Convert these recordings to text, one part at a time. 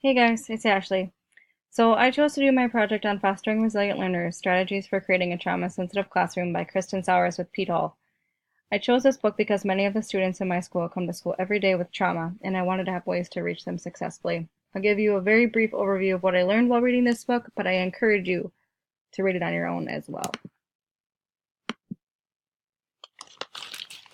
Hey guys, it's Ashley. So I chose to do my project on Fostering Resilient Learners, Strategies for Creating a Trauma-Sensitive Classroom by Kristen Sowers with Pete Hall. I chose this book because many of the students in my school come to school every day with trauma, and I wanted to have ways to reach them successfully. I'll give you a very brief overview of what I learned while reading this book, but I encourage you to read it on your own as well.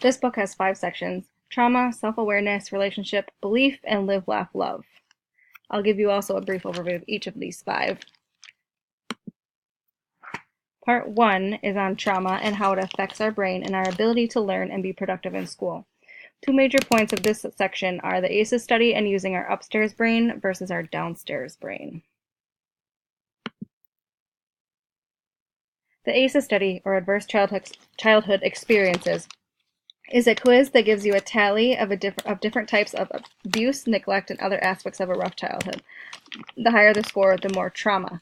This book has 5 sections: trauma, self-awareness, relationship, belief, and live, laugh, love. I'll give you also a brief overview of each of these 5. Part 1 is on trauma and how it affects our brain and our ability to learn and be productive in school. 2 major points of this section are the ACEs study and using our upstairs brain versus our downstairs brain. The ACEs study, or Adverse Childhood Experiences, is a quiz that gives you a tally of different types of abuse, neglect, and other aspects of a rough childhood. The higher the score, the more trauma.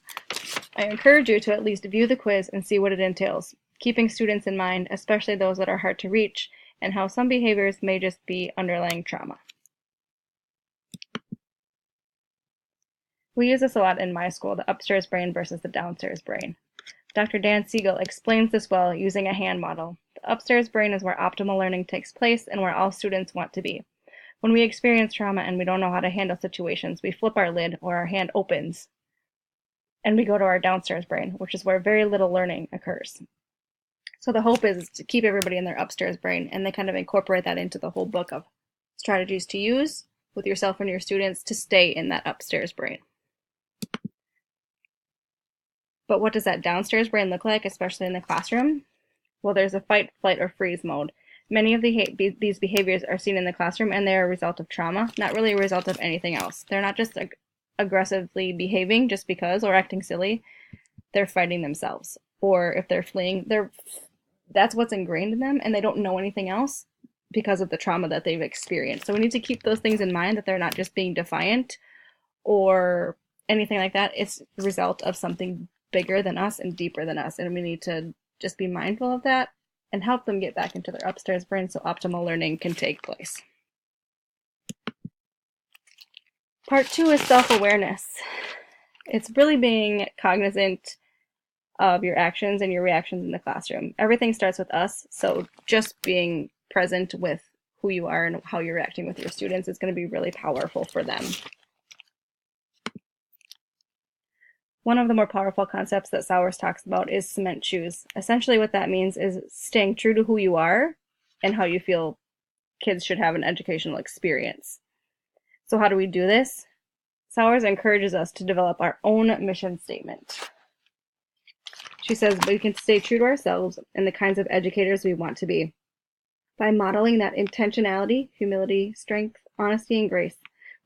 I encourage you to at least view the quiz and see what it entails, keeping students in mind, especially those that are hard to reach, and how some behaviors may just be underlying trauma. We use this a lot in my school, the upstairs brain versus the downstairs brain. Dr. Dan Siegel explains this well using a hand model. The upstairs brain is where optimal learning takes place and where all students want to be. When we experience trauma and we don't know how to handle situations, we flip our lid or our hand opens and we go to our downstairs brain, which is where very little learning occurs. So the hope is to keep everybody in their upstairs brain, and they kind of incorporate that into the whole book of strategies to use with yourself and your students to stay in that upstairs brain. But what does that downstairs brain look like, especially in the classroom? Well, there's a fight, flight, or freeze mode. Many of these behaviors are seen in the classroom, and they're a result of trauma, not really a result of anything else. They're not just aggressively behaving just because or acting silly. They're fighting themselves. Or if they're fleeing, that's what's ingrained in them, and they don't know anything else because of the trauma that they've experienced. So we need to keep those things in mind, that they're not just being defiant or anything like that. It's the result of something bigger than us and deeper than us, and we need to just be mindful of that and help them get back into their upstairs brain so optimal learning can take place. Part 2 is self-awareness. It's really being cognizant of your actions and your reactions in the classroom. Everything starts with us, so just being present with who you are and how you're reacting with your students is going to be really powerful for them. One of the more powerful concepts that Sowers talks about is cement shoes. Essentially what that means is staying true to who you are and how you feel kids should have an educational experience. So how do we do this? Sowers encourages us to develop our own mission statement. She says we can stay true to ourselves and the kinds of educators we want to be. By modeling that intentionality, humility, strength, honesty, and grace,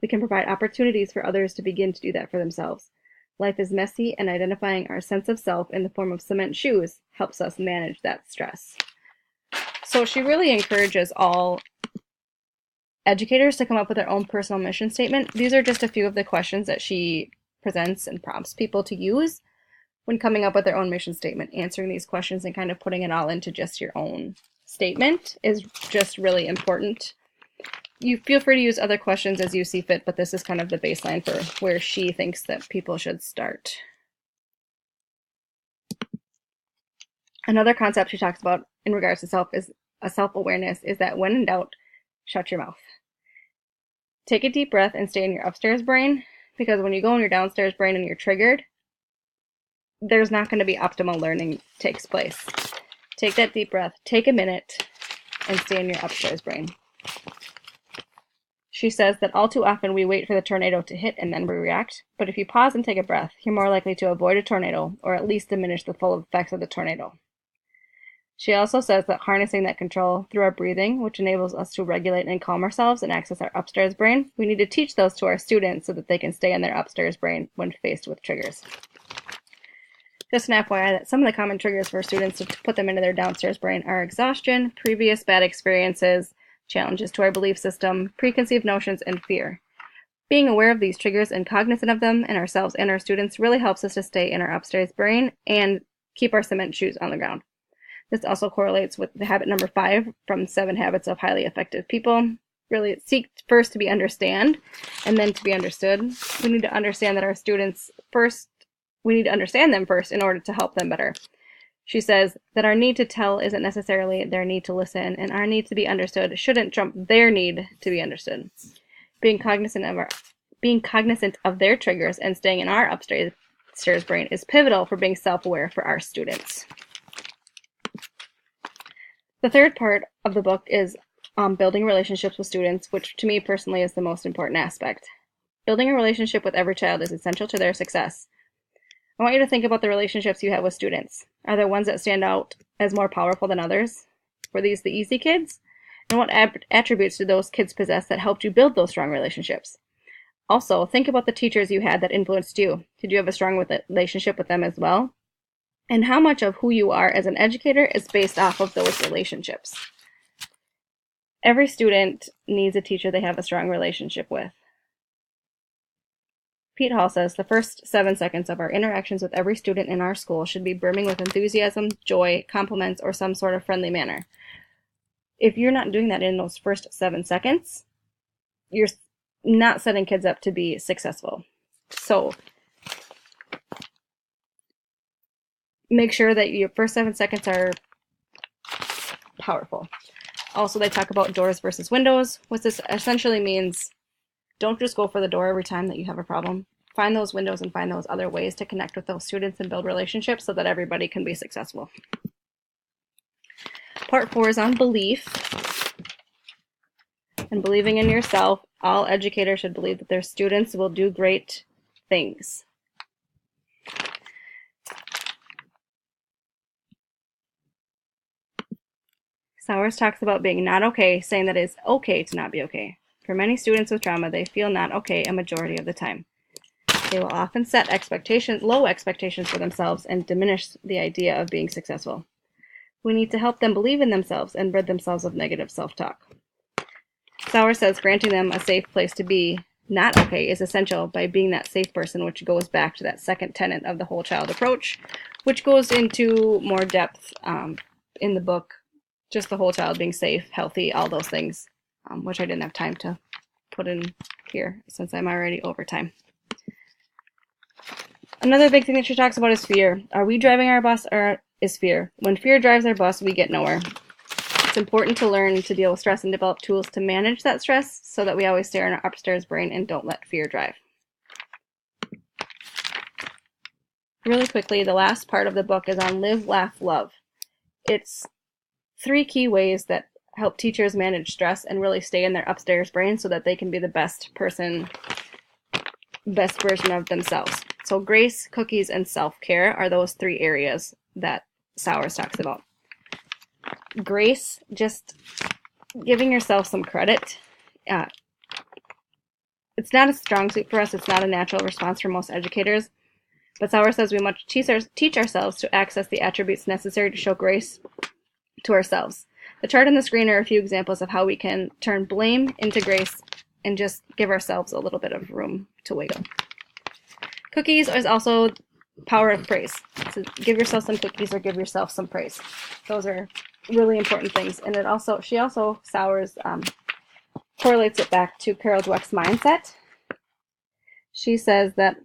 we can provide opportunities for others to begin to do that for themselves. Life is messy, and identifying our sense of self in the form of cement shoes helps us manage that stress. So she really encourages all educators to come up with their own personal mission statement. These are just a few of the questions that she presents and prompts people to use when coming up with their own mission statement. Answering these questions and kind of putting it all into just your own statement is just really important. You feel free to use other questions as you see fit, but this is kind of the baseline for where she thinks that people should start. Another concept she talks about in regards to self-awareness is that when in doubt, shut your mouth. Take a deep breath and stay in your upstairs brain, because when you go in your downstairs brain and you're triggered, there's not going to be optimal learning takes place. Take that deep breath, take a minute, and stay in your upstairs brain. She says that all too often we wait for the tornado to hit and then we react, but if you pause and take a breath, you're more likely to avoid a tornado or at least diminish the full effects of the tornado. She also says that harnessing that control through our breathing, which enables us to regulate and calm ourselves and access our upstairs brain, we need to teach those to our students so that they can stay in their upstairs brain when faced with triggers. Just an FYI that some of the common triggers for students to put them into their downstairs brain are exhaustion, previous bad experiences, challenges to our belief system, preconceived notions, and fear. Being aware of these triggers and cognizant of them in ourselves and our students really helps us to stay in our upstairs brain and keep our cement shoes on the ground. This also correlates with the habit number 5 from 7 Habits of Highly Effective People. really seek first to be understand and then to be understood. We need to understand that our students first, we need to understand them first in order to help them better. She says that our need to tell isn't necessarily their need to listen, and our need to be understood shouldn't trump their need to be understood. Being cognizant of their triggers and staying in our upstairs brain is pivotal for being self-aware for our students. The third part of the book is building relationships with students, which to me personally is the most important aspect. Building a relationship with every child is essential to their success. I want you to think about the relationships you have with students. Are there ones that stand out as more powerful than others? Were these the easy kids? And what attributes did those kids possess that helped you build those strong relationships? Also, think about the teachers you had that influenced you. Did you have a strong relationship with them as well? And how much of who you are as an educator is based off of those relationships? Every student needs a teacher they have a strong relationship with. Pete Hall says the first 7 seconds of our interactions with every student in our school should be brimming with enthusiasm, joy, compliments, or some sort of friendly manner. If you're not doing that in those first 7 seconds, you're not setting kids up to be successful. So make sure that your first 7 seconds are powerful. Also, they talk about doors versus windows. What this essentially means, don't just go for the door every time that you have a problem. Find those windows and find those other ways to connect with those students and build relationships so that everybody can be successful. Part 4 is on belief and believing in yourself. All educators should believe that their students will do great things. Sowers talks about being not okay, saying that it's okay to not be okay. For many students with trauma, they feel not okay a majority of the time. They will often set low expectations for themselves and diminish the idea of being successful. We need to help them believe in themselves and rid themselves of negative self-talk. Sowers says granting them a safe place to be not okay is essential by being that safe person, which goes back to that second tenet of the whole child approach, which goes into more depth in the book, just the whole child being safe, healthy, all those things, which I didn't have time to put in here since I'm already over time. Another big thing that she talks about is fear. Are we driving our bus, or is fear? When fear drives our bus, we get nowhere. It's important to learn to deal with stress and develop tools to manage that stress so that we always stay in our upstairs brain and don't let fear drive. Really quickly, the last part of the book is on live, laugh, love. It's 3 key ways that help teachers manage stress and really stay in their upstairs brain so that they can be the best version of themselves. So grace, cookies, and self-care are those 3 areas that Sowers talks about. Grace, just giving yourself some credit. It's not a strong suit for us. It's not a natural response for most educators. But Sowers says we must teach ourselves to access the attributes necessary to show grace to ourselves. The chart on the screen are a few examples of how we can turn blame into grace and just give ourselves a little bit of room to wiggle. Cookies is also power of praise. So give yourself some cookies or give yourself some praise. Those are really important things. And Sowers correlates it back to Carol Dweck's mindset. She says that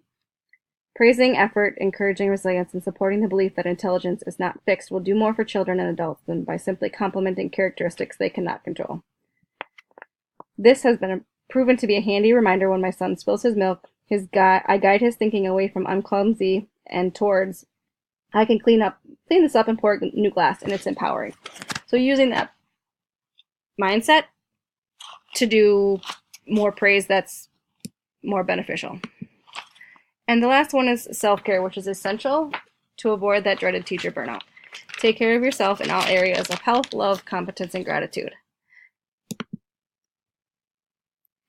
praising effort, encouraging resilience, and supporting the belief that intelligence is not fixed will do more for children and adults than by simply complimenting characteristics they cannot control. This has been proven to be a handy reminder when my son spills his milk. I guide his thinking away from unclumsy and towards I can clean this up and pour a new glass, and it's empowering. So using that mindset to do more praise that's more beneficial. And the last one is self-care, which is essential to avoid that dreaded teacher burnout. Take care of yourself in all areas of health, love, competence, and gratitude.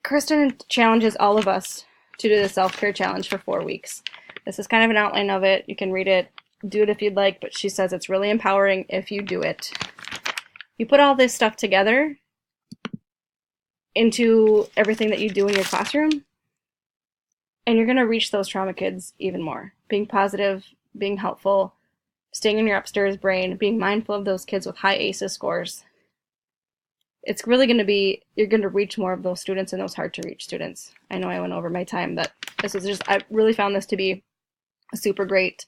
Kristen challenges all of us to do the self-care challenge for 4 weeks. This is kind of an outline of it. You can read it, do it if you'd like, but she says it's really empowering if you do it. You put all this stuff together into everything that you do in your classroom, and you're going to reach those trauma kids even more. Being positive, being helpful, staying in your upstairs brain, being mindful of those kids with high ACEs scores. it's really going to be, you're going to reach more of those students and those hard to reach students. I know I went over my time, but this was just, I really found this to be a super great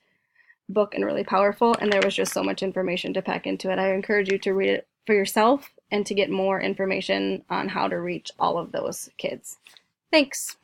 book and really powerful, and there was just so much information to pack into it. I encourage you to read it for yourself and to get more information on how to reach all of those kids. Thanks.